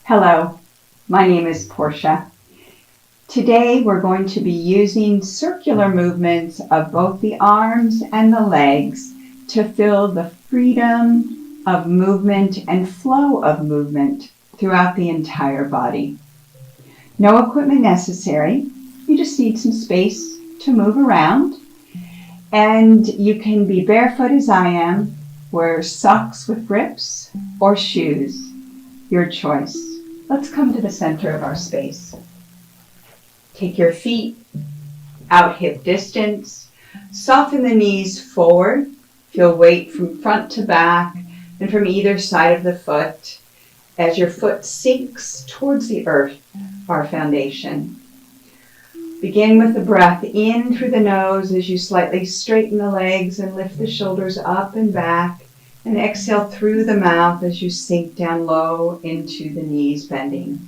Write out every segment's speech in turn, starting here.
Hello, my name is Portia. Today we're going to be using circular movements of both the arms and the legs to feel the freedom of movement and flow of movement throughout the entire body. No equipment necessary. You just need some space to move around. And you can be barefoot as I am, wear socks with grips, or shoes. Your choice. Let's come to the center of our space. Take your feet out hip distance. Soften the knees forward. Feel weight from front to back and from either side of the foot as your foot sinks towards the earth, our foundation. Begin with the breath in through the nose as you slightly straighten the legs and lift the shoulders up and back. And exhale through the mouth as you sink down low into the knees bending.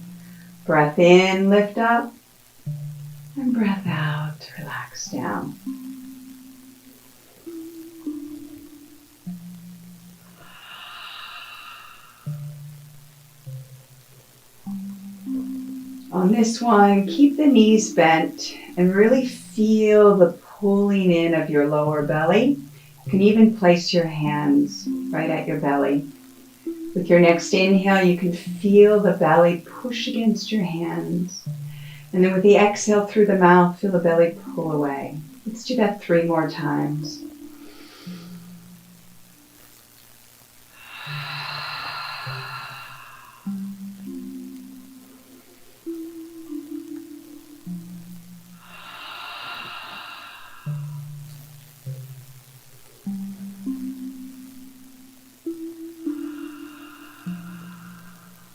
Breath in, lift up. And breath out, relax down. On this one, keep the knees bent and really feel the pulling in of your lower belly. You can even place your hands right at your belly. With your next inhale, you can feel the belly push against your hands. And then with the exhale through the mouth, feel the belly pull away. Let's do that 3 more times.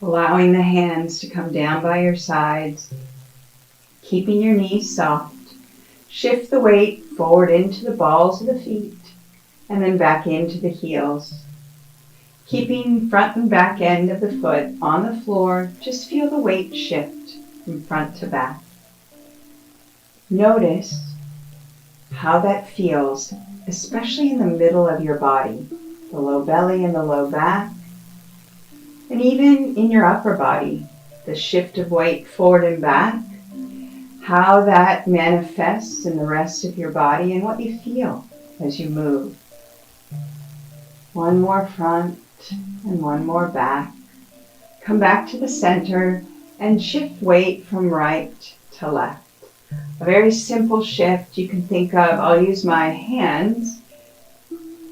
Allowing the hands to come down by your sides, keeping your knees soft. Shift the weight forward into the balls of the feet and then back into the heels. Keeping front and back end of the foot on the floor, just feel the weight shift from front to back. Notice how that feels, especially in the middle of your body, the low belly and the low back. And even in your upper body, the shift of weight forward and back, how that manifests in the rest of your body and what you feel as you move. 1 more front and 1 more back. Come back to the center and shift weight from right to left. A very simple shift you can think of. I'll use my hands,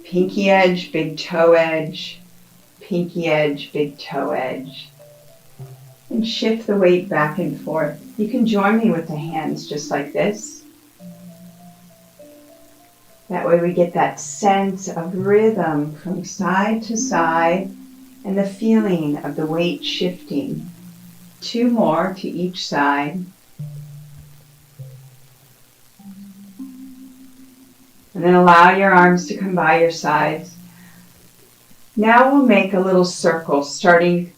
pinky edge, big toe edge, pinky edge, big toe edge. And shift the weight back and forth. You can join me with the hands just like this. That way we get that sense of rhythm from side to side and the feeling of the weight shifting. 2 more to each side. And then allow your arms to come by your sides. Now we'll make a little circle starting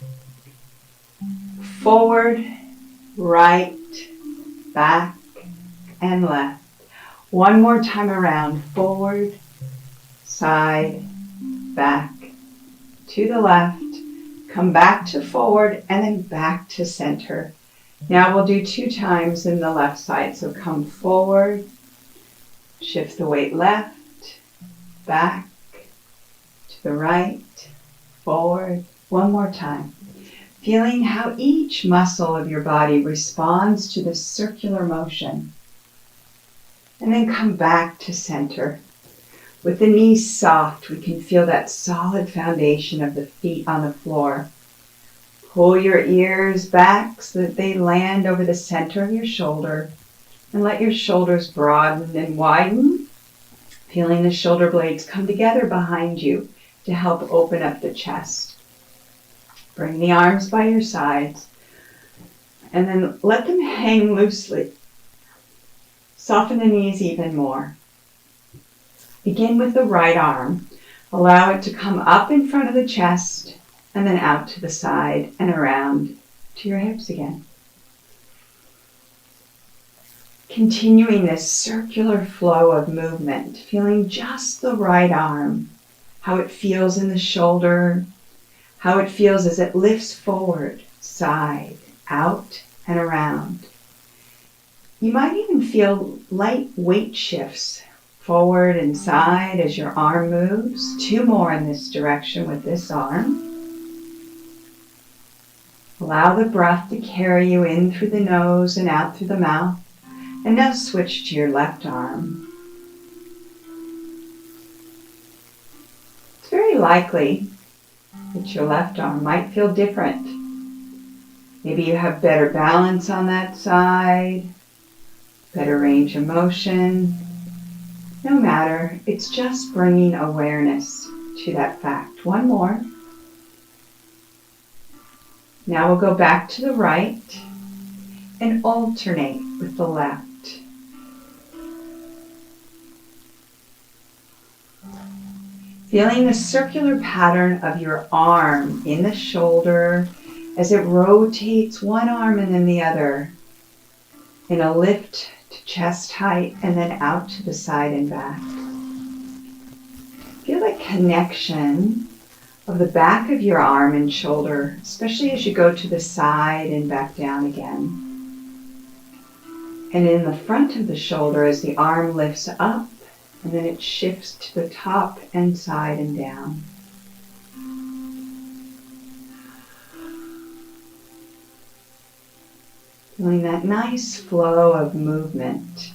forward, right, back, and left. 1 more time around. Forward, side, back, to the left. Come back to forward and then back to center. Now we'll do 2 times in the left side. So come forward, shift the weight left, back, to the right, forward. 1 more time. Feeling how each muscle of your body responds to this circular motion. And then come back to center. With the knees soft, we can feel that solid foundation of the feet on the floor. Pull your ears back so that they land over the center of your shoulder. And let your shoulders broaden and widen. Feeling the shoulder blades come together behind you to help open up the chest. Bring the arms by your sides and then let them hang loosely. Soften the knees even more. Begin with the right arm. Allow it to come up in front of the chest and then out to the side and around to your hips again. Continuing this circular flow of movement, feeling just the right arm, how it feels in the shoulder, how it feels as it lifts forward side, out and around. You might even feel light weight shifts forward and side as your arm moves. 2 more in this direction with this arm. Allow the breath to carry you in through the nose and out through the mouth. And now switch to your left arm. It's very likely that your left arm might feel different. Maybe you have better balance on that side, better range of motion. No matter, it's just bringing awareness to that fact. 1 more. Now we'll go back to the right and alternate with the left. Feeling the circular pattern of your arm in the shoulder as it rotates one arm and then the other in a lift to chest height and then out to the side and back. Feel the connection of the back of your arm and shoulder, especially as you go to the side and back down again. And in the front of the shoulder as the arm lifts up and then it shifts to the top and side and down. Feeling that nice flow of movement.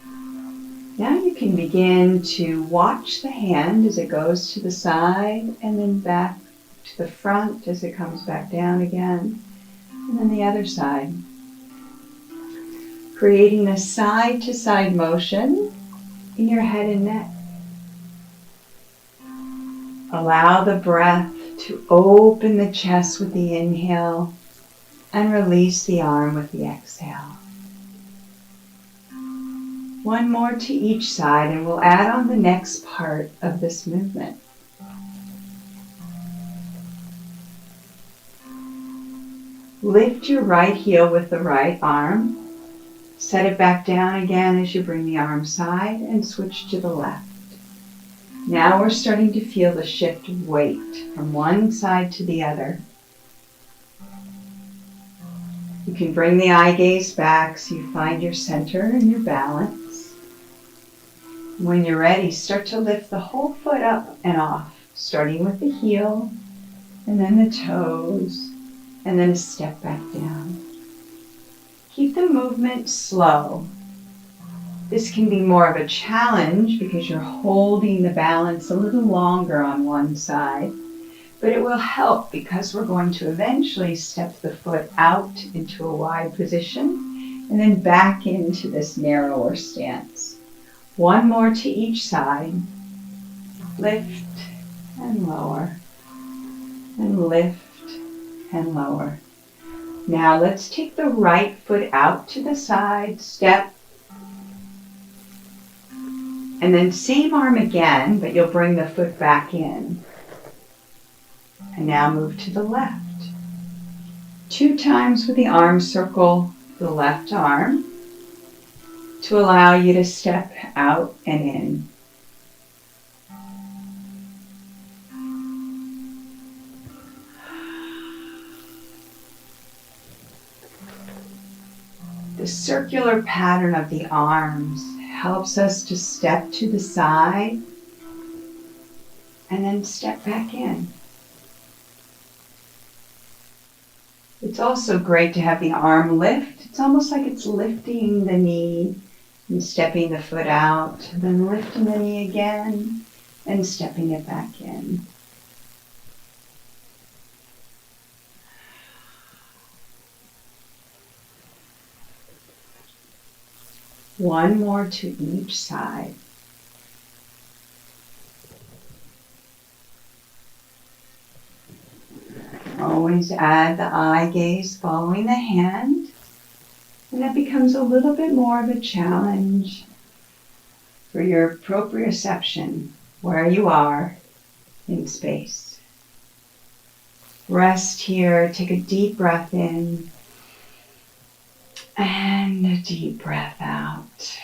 Now you can begin to watch the hand as it goes to the side and then back to the front as it comes back down again. And then the other side. Creating a side-to-side motion in your head and neck. Allow the breath to open the chest with the inhale and release the arm with the exhale. 1 more to each side, and we'll add on the next part of this movement. Lift your right heel with the right arm. Set it back down again as you bring the arm side and switch to the left. Now we're starting to feel the shift of weight from one side to the other. You can bring the eye gaze back so you find your center and your balance. When you're ready, start to lift the whole foot up and off, starting with the heel, and then the toes, and then a step back down. Keep the movement slow. This can be more of a challenge because you're holding the balance a little longer on one side, but it will help because we're going to eventually step the foot out into a wide position and then back into this narrower stance. 1 more to each side. Lift and lower, and lift and lower. Now let's take the right foot out to the side, step, and then same arm again, but you'll bring the foot back in. And now move to the left. 2 times with the arm circle the left arm to allow you to step out and in. The circular pattern of the arms helps us to step to the side and then step back in. It's also great to have the arm lift. It's almost like it's lifting the knee and stepping the foot out, and then lifting the knee again and stepping it back in. One more to each side. Always add the eye gaze following the hand, and that becomes a little bit more of a challenge for your proprioception, where you are in space. Rest here, take a deep breath in, and a deep breath out.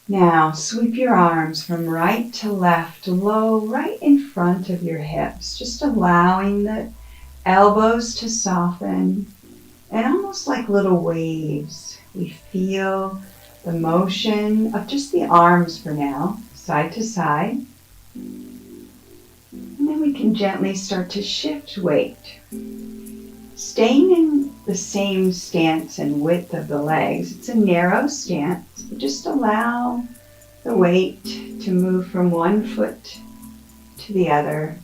Now sweep your arms from right to left, low, right in front of your hips, just allowing the elbows to soften, and almost like little waves, we feel the motion of just the arms for now, side to side. And then we can gently start to shift weight. Staying in the same stance and width of the legs, it's a narrow stance, but just allow the weight to move from one foot to the other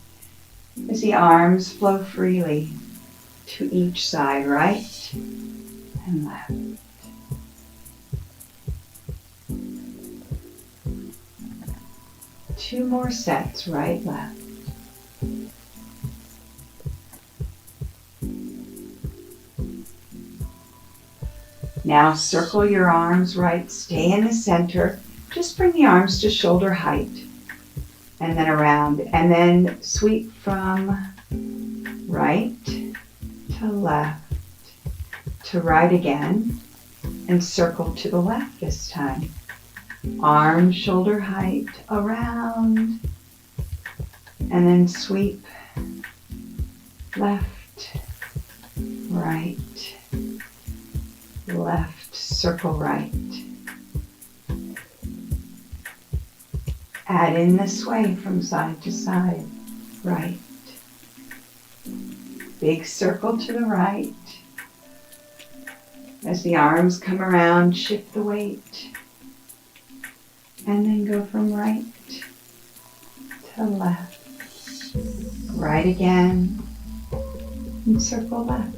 as the arms flow freely to each side, right and left. Two more sets, right, left. Now circle your arms right, stay in the center. Just bring the arms to shoulder height and then around, and then sweep from right to left to right again, and circle to the left this time. Arms shoulder height around, and then sweep left, right, left, circle right. Add in the sway from side to side, right. Big circle to the right. As the arms come around, shift the weight. And then go from right to left. Right again. And circle left.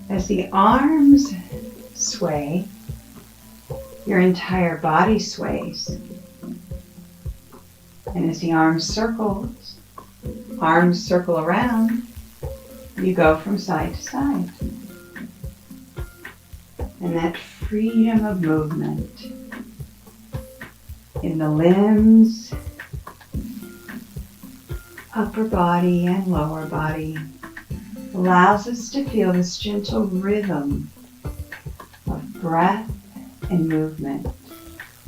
As the arms sway, your entire body sways. And as the arms circle around, you go from side to side. And that freedom of movement in the limbs, upper body and lower body allows us to feel this gentle rhythm of breath and movement,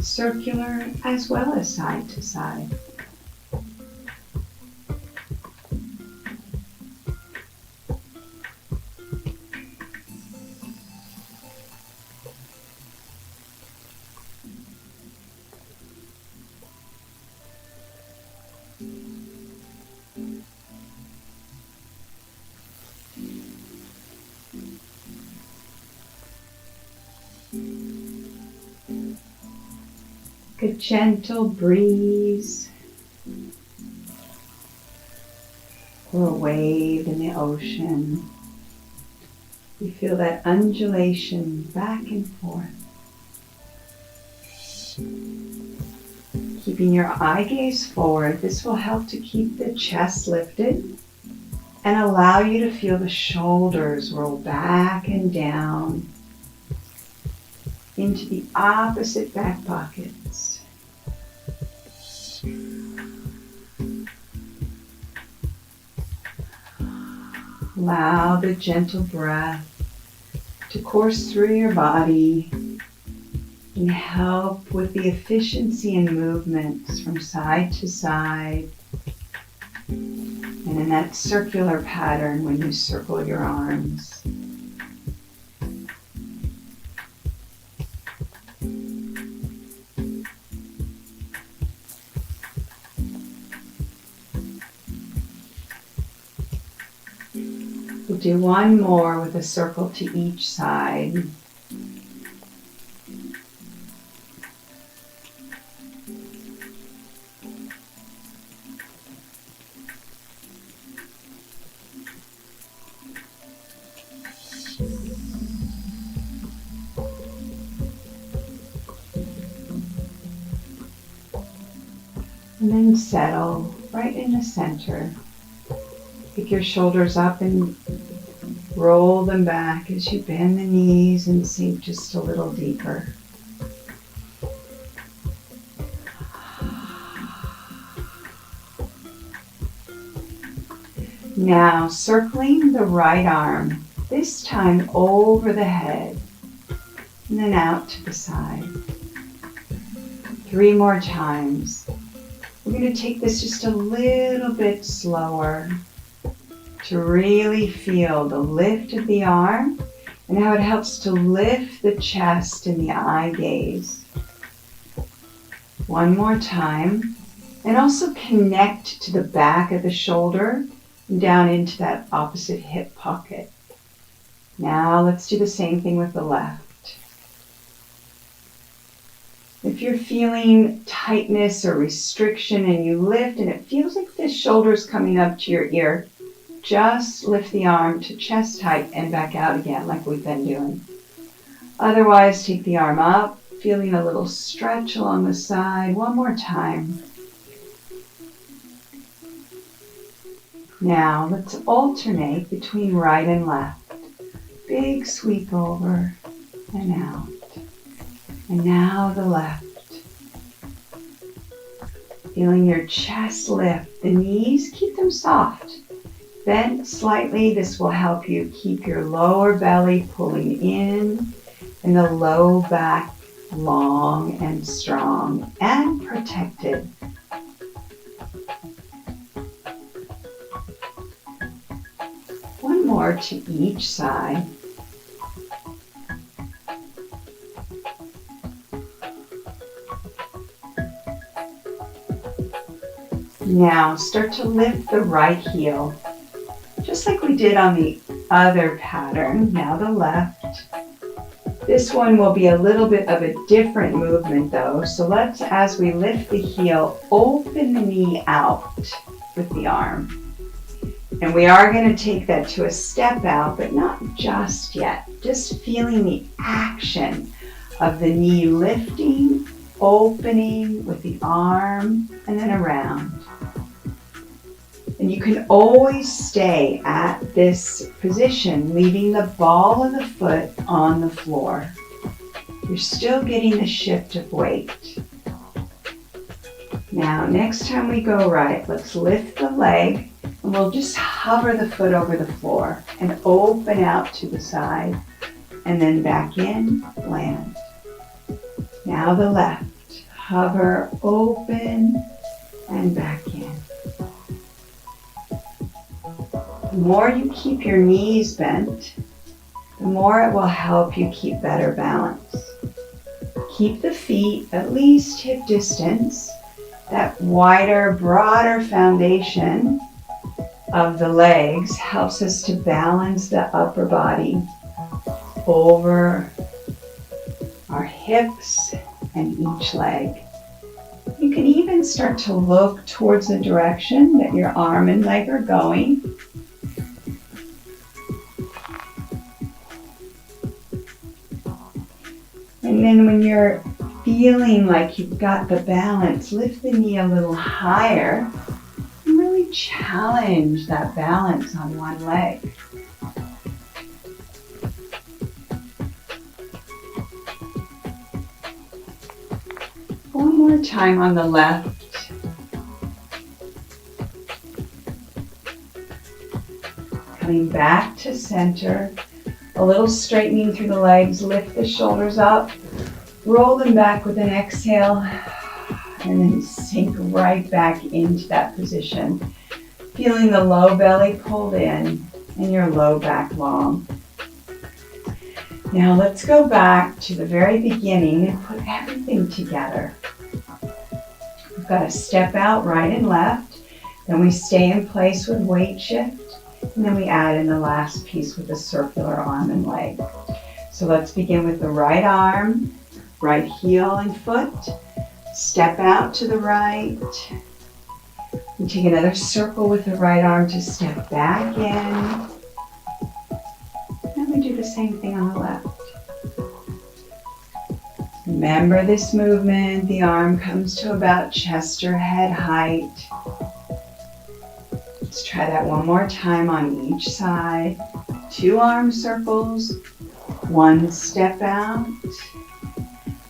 circular as well as side to side. A gentle breeze or a wave in the ocean. You feel that undulation back and forth. Keeping your eye gaze forward, this will help to keep the chest lifted and allow you to feel the shoulders roll back and down into the opposite back pockets. Allow the gentle breath to course through your body and help with the efficiency and movements from side to side, and in that circular pattern when you circle your arms. We'll do one more with a circle to each side. And then settle right in the center. Pick your shoulders up and roll them back as you bend the knees and sink just a little deeper. Now circling the right arm, this time over the head. and then out to the side. 3 more times. We're going to take this just a little bit slower to really feel the lift of the arm and how it helps to lift the chest and the eye gaze. 1 more time. And also connect to the back of the shoulder and down into that opposite hip pocket. Now let's do the same thing with the left. If you're feeling tightness or restriction and you lift and it feels like the shoulder's coming up to your ear, just lift the arm to chest height and back out again like we've been doing. Otherwise, take the arm up, feeling a little stretch along the side. 1 more time. Now let's alternate between right and left. Big sweep over and out. And now the left. Feeling your chest lift. The knees, keep them soft. Bent slightly. This will help you keep your lower belly pulling in and the low back long and strong and protected. One more to each side. Now start to lift the right heel, just like we did on the other pattern. Now the left. This one will be a little bit of a different movement though. So let's, as we lift the heel, open the knee out with the arm. And we are going to take that to a step out, but not just yet. Just feeling the action of the knee lifting, opening with the arm, and then around. And you can always stay at this position, leaving the ball of the foot on the floor. You're still getting the shift of weight. Now, next time we go right, let's lift the leg, and we'll just hover the foot over the floor and open out to the side, and then back in, land. Now the left, hover, open, and back in. The more you keep your knees bent, the more it will help you keep better balance. Keep the feet at least hip distance. That wider, broader foundation of the legs helps us to balance the upper body over our hips and each leg. You can even start to look towards the direction that your arm and leg are going. And then when you're feeling like you've got the balance, lift the knee a little higher and really challenge that balance on one leg. One more time on the left. Coming back to center. A little straightening through the legs, lift the shoulders up, roll them back with an exhale, and then sink right back into that position. Feeling the low belly pulled in and your low back long. Now let's go back to the very beginning and put everything together. We've got to step out right and left, then we stay in place with weight shift. And then we add in the last piece with a circular arm and leg. So let's begin with the right arm, right heel and foot. Step out to the right. And take another circle with the right arm to step back in. And we do the same thing on the left. Remember this movement. The arm comes to about chest or head height. Let's try that one more time on each side. 2 arm circles, 1 step out,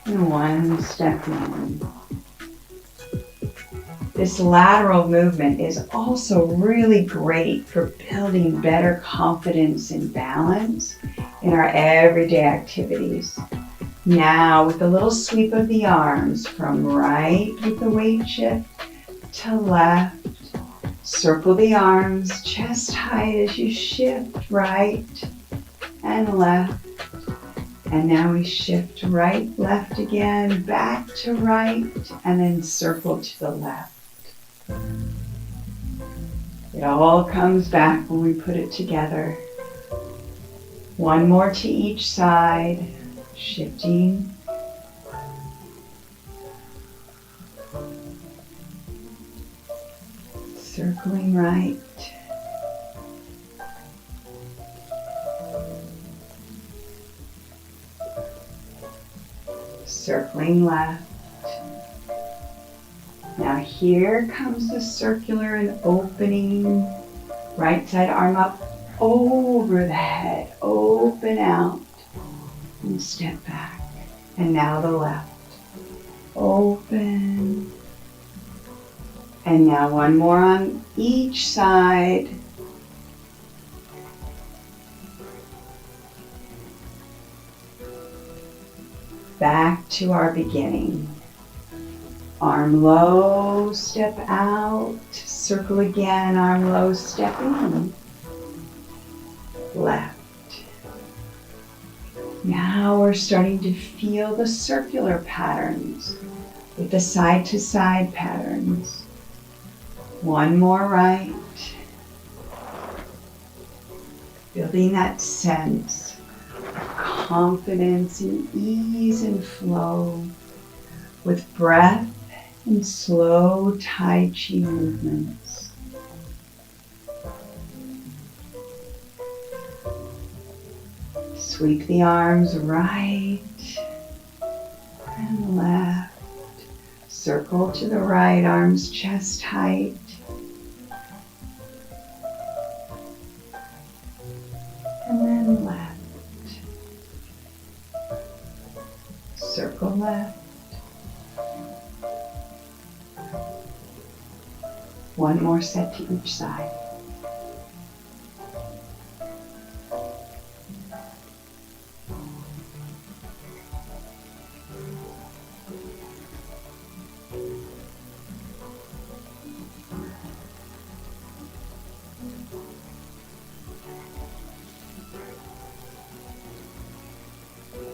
and 1 step in. This lateral movement is also really great for building better confidence and balance in our everyday activities. Now with a little sweep of the arms from right with the weight shift to left. Circle the arms chest height as you shift right and left. And now we shift right, left again, back to right, and then circle to the left. It all comes back when we put it together. One more to each side, shifting. Circling right. Circling left. Now here comes the circular and opening. Right side arm up over the head. Open out and step back. And now the left. Open. And now one more on each side. Back to our beginning. Arm low, step out, circle again, arm low, step in. Left. Now we're starting to feel the circular patterns with the side to side patterns. One more right. Building that sense of confidence and ease and flow with breath and slow Tai Chi movements. Sweep the arms right and left. Circle to the right, arms chest height. And then left. Circle left. One more set to each side.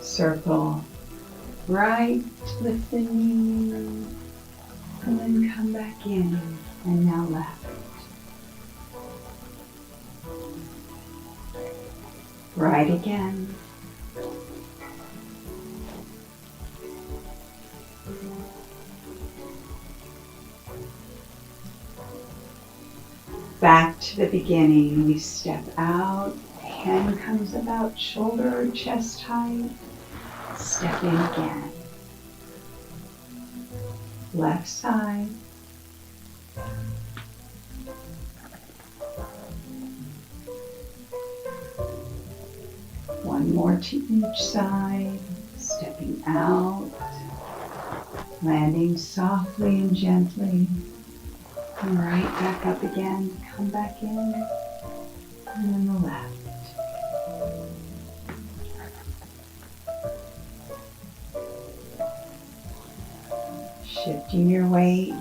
Circle right, lift the knee, and then come back in, and now left. Right again. Back to the beginning, we step out, hand comes about shoulder or chest height. Step in again. Left side. One more to each side. Stepping out. Landing softly and gently. And right back up again. Come back in. And then the left. Shifting your weight,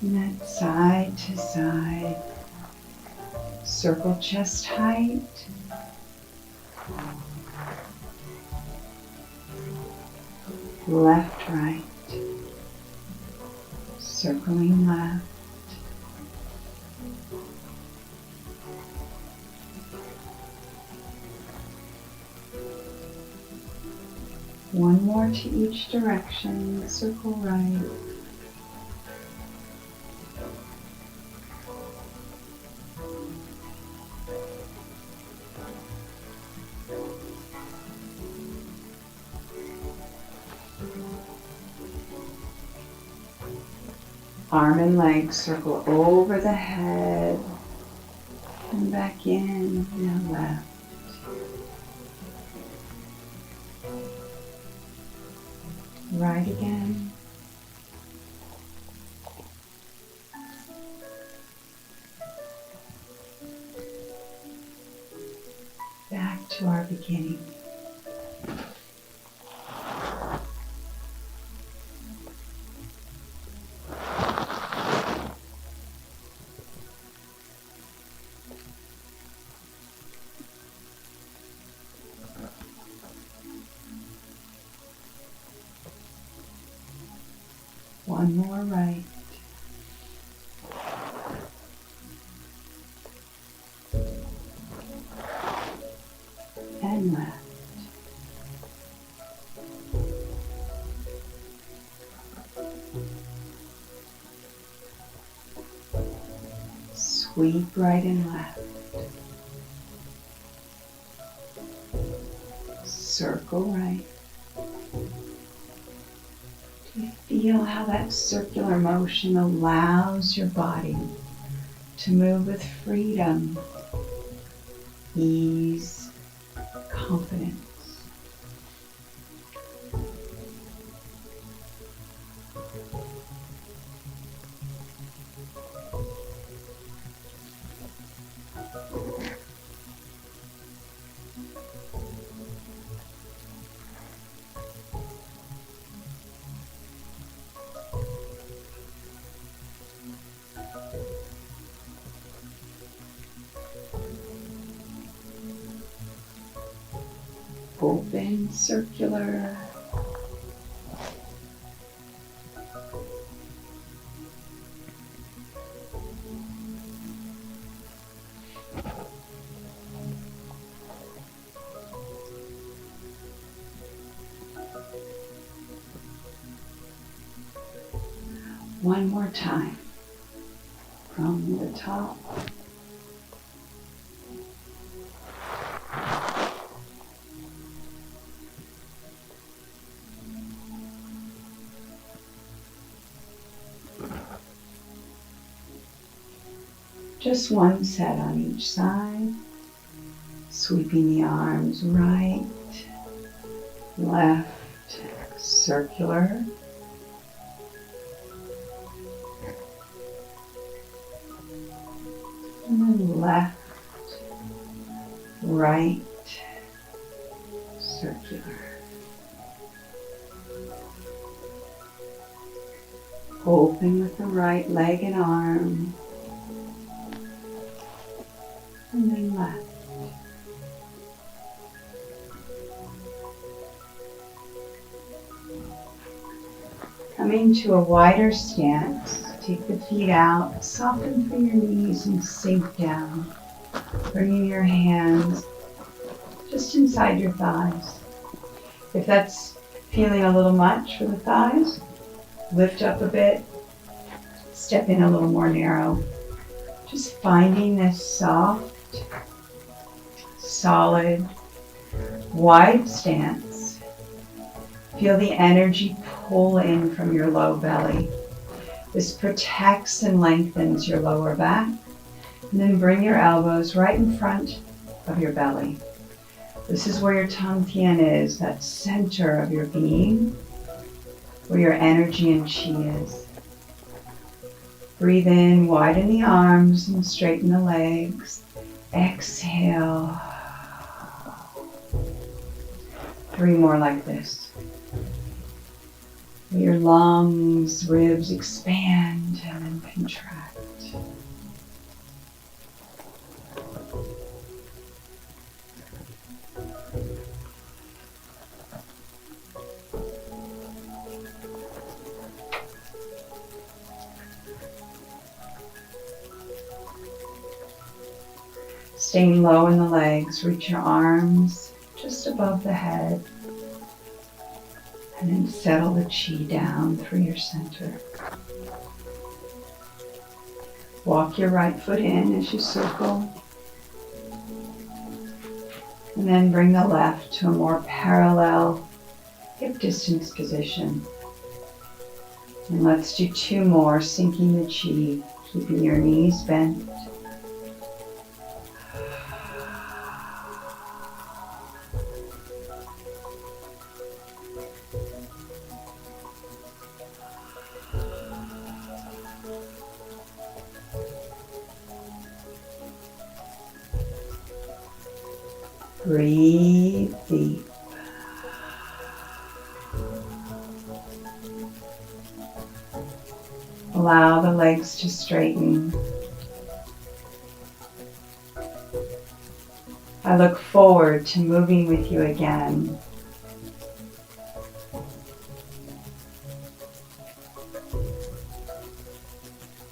and that side to side. Circle chest height. Left, right. Circling left. One more to each direction, circle right. Arm and leg circle over the head and back in, now left. Right again. Back to our beginning. One more right. And left. Sweep right and left. Circle right. Do you feel how that circular motion allows your body to move with freedom, ease, confidence? Open, circular. One more time from the top. Just one set on each side. Sweeping the arms right, left, circular. And then left, right, circular. Open with the right leg and arm. And then left. Coming to a wider stance, take the feet out, soften through your knees and sink down. Bringing your hands just inside your thighs. If that's feeling a little much for the thighs, lift up a bit, step in a little more narrow. Just finding this soft, solid, wide stance. Feel the energy pull in from your low belly. This protects and lengthens your lower back. And then bring your elbows right in front of your belly. This is where your Tong Tien is, that center of your being, where your energy and Qi is. Breathe in, widen the arms and straighten the legs. Exhale. 3 more like this. Your lungs, ribs expand and then contract. Staying low in the legs, reach your arms just above the head. And then settle the Qi down through your center. Walk your right foot in as you circle. And then bring the left to a more parallel hip distance position. And let's do 2 more, sinking the Qi, keeping your knees bent. Breathe deep. Allow the legs to straighten. I look forward to moving with you again